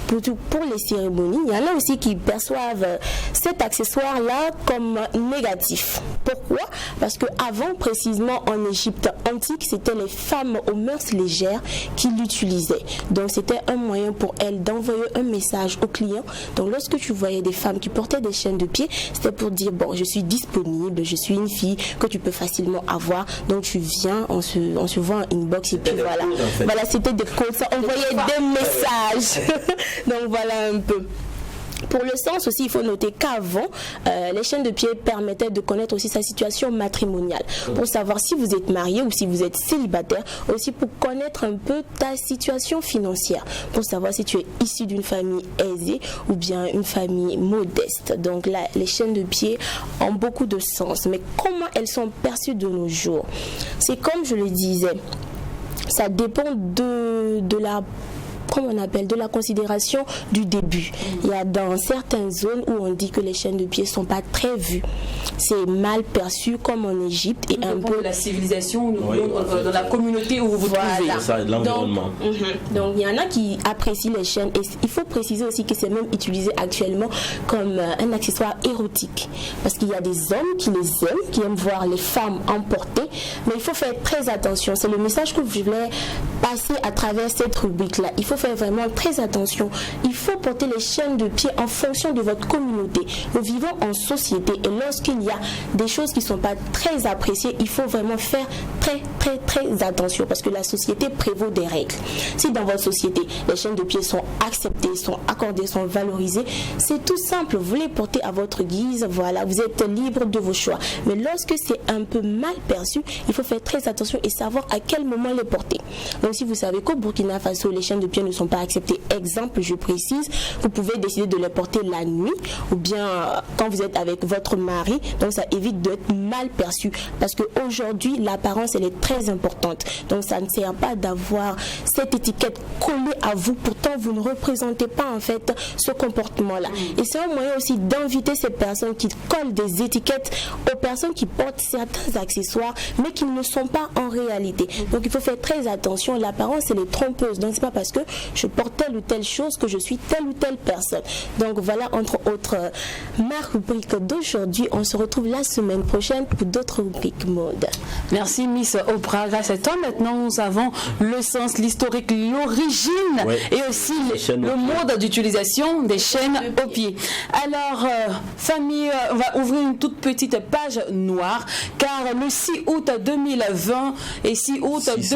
pour les cérémonies. Il y en a aussi qui perçoivent cet accessoire-là comme négatif. Pourquoi? Parce que avant, précisément en Égypte antique, c'était les femmes aux mœurs légères qui l'utilisaient. Donc c'était un moyen pour elles d'envoyer un message aux clients. Donc lorsque tu voyais des femmes qui portaient des chaînes de pied, c'était pour dire bon, je suis disponible, je suis une fille que tu peux facilement avoir. Donc tu viens, on se voit en inbox et puis voilà. Voilà, c'était des codes, ça envoyait des messages. Donc voilà un peu. Pour le sens aussi, il faut noter qu'avant, les chaînes de pied permettaient de connaître aussi sa situation matrimoniale. Pour savoir si vous êtes marié ou si vous êtes célibataire, aussi pour connaître un peu ta situation financière. Pour savoir si tu es issu d'une famille aisée ou bien une famille modeste. Donc là, les chaînes de pied ont beaucoup de sens. Mais comment elles sont perçues de nos jours? C'est comme je le disais, ça dépend de la comment on appelle, de la considération du début. Il y a dans certaines zones où on dit que les chaînes de pieds ne sont pas très vues. C'est mal perçu comme en Égypte et un peu de la civilisation dans la communauté où vous vous trouvez. C'est ça, l'environnement. Donc il y en a qui apprécient les chaînes et il faut préciser aussi que c'est même utilisé actuellement comme un accessoire érotique parce qu'il y a des hommes qui les aiment, qui aiment voir les femmes emportées, mais il faut faire très attention. C'est le message que je voulais passer à travers cette rubrique-là. Il faut faire vraiment très attention. Il faut porter les chaînes de pied en fonction de votre communauté. Nous vivons en société et lorsqu'il y a des choses qui ne sont pas très appréciées, il faut vraiment faire très attention parce que la société prévaut des règles. Si dans votre société, les chaînes de pied sont acceptées, sont accordées, sont valorisées, c'est tout simple. Vous les portez à votre guise, voilà, vous êtes libre de vos choix. Mais lorsque c'est un peu mal perçu, il faut faire très attention et savoir à quel moment les porter. Donc si vous savez qu'au Burkina Faso, les chaînes de pied ne sont pas acceptées, exemple, je précise, vous pouvez décider de les porter la nuit ou bien quand vous êtes avec votre mari, donc ça évite d'être mal perçu parce qu'aujourd'hui, l'apparence, elle est très importante. Donc ça ne sert pas d'avoir cette étiquette collée à vous, pourtant vous ne représentez pas en fait ce comportement-là. Et c'est un moyen aussi d'inviter ces personnes qui collent des étiquettes aux personnes qui portent certains accessoires mais qui ne sont pas en réalité. Donc il faut faire très attention, l'apparence elle est trompeuse, donc c'est pas parce que je porte telle ou telle chose que je suis telle ou telle personne. Donc voilà entre autres ma rubrique d'aujourd'hui. On se retrouve la semaine prochaine pour d'autres rubriques mode. Merci Miss Oprah. Grâce à toi maintenant nous avons le sens, l'historique, l'origine et aussi le mode d'utilisation des chaînes au pied. Alors famille, on va ouvrir une toute petite page noire car le 6 août 2020 et 6 août 6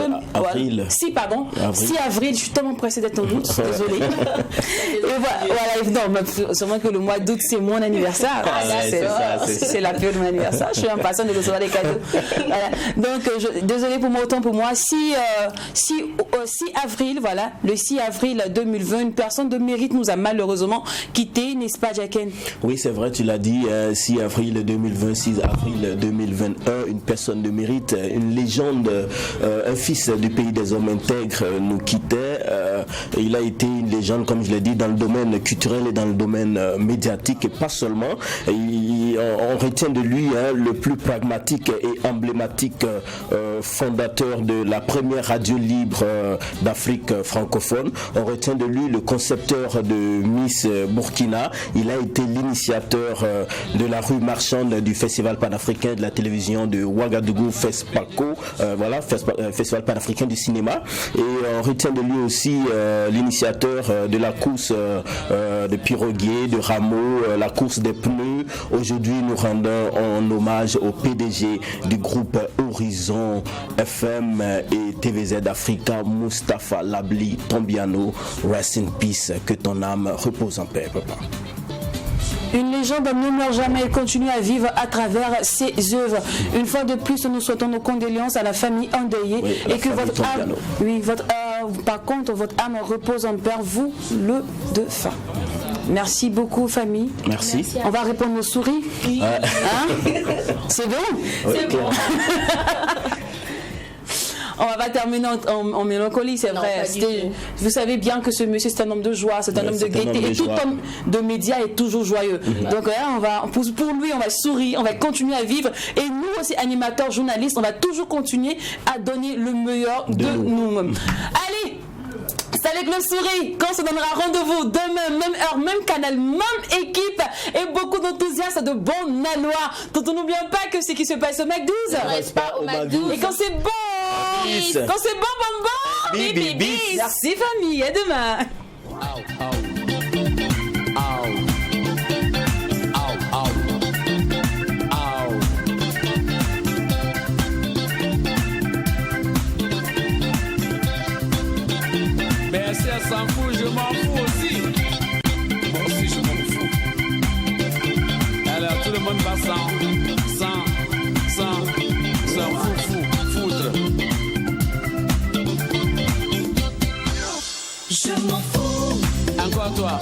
avril, je suis tellement pressée d'être en août, désolée. Et voilà, non, sûrement que le mois d'août c'est mon anniversaire. C'est la période de mon anniversaire. Je suis impatiente de recevoir des cadeaux. Voilà. Donc désolée pour moi, autant pour moi. 6 avril, voilà, le 6 avril 2020, une personne de mérite nous a malheureusement quitté, n'est-ce pas, Jacken? Oui, c'est vrai, tu l'as dit, 6 avril 2020, 6 avril 2021, une personne de mérite, une légende, un fils du pays des hommes intègres nous quittait. Il a été une légende, comme je l'ai dit, dans le domaine culturel et dans le domaine médiatique, et pas seulement. On retient de lui le plus pragmatique et emblématique fondateur de la première radio libre d'Afrique francophone. On retient de lui le concepteur de Miss Burkina. Il a été l'initiateur de la rue marchande du Festival panafricain de la télévision de Ouagadougou, FESPACO, Festival panafricain du cinéma. Et on retient de lui aussi l'initiateur de la course de piroguiers, de rameaux, la course des pneus. Aujourd'hui, nous rendons en hommage au PDG du groupe Horizon FM et TVZ Africa, Mustapha Labli Tombiano. Rest in peace, que ton âme repose en paix, papa. Une légende ne meurt jamais, elle continue à vivre à travers ses œuvres. Une fois de plus, nous souhaitons nos condoléances à la famille endeuillée et que votre âme, par contre, votre âme repose en paix, vous le défunt. Merci beaucoup, famille. Merci. On va répondre aux souris. C'est bon? C'est bon. On va pas terminer en mélancolie, c'est vrai. Vous savez bien que ce monsieur, c'est un homme de joie, c'est un homme de gaieté. Et tout homme de médias est toujours joyeux. Donc là, pour lui, on va sourire, on va continuer à vivre. Et nous aussi, animateurs, journalistes, on va toujours continuer à donner le meilleur de nous-mêmes. Allez! C'est avec le sourire qu'on se donnera rendez-vous demain, même heure, même canal, même équipe et beaucoup d'enthousiasme, de bon nanois. Dont on n'oublie pas que ce qui se passe au McDo ne reste pas au McDo. Et quand c'est bon, bon, Bibi. Merci famille, à demain. Mais si elle s'en fout, je m'en fous aussi. Moi aussi, je m'en fous. Alors, tout le monde va foutre. Je m'en fous. Encore toi.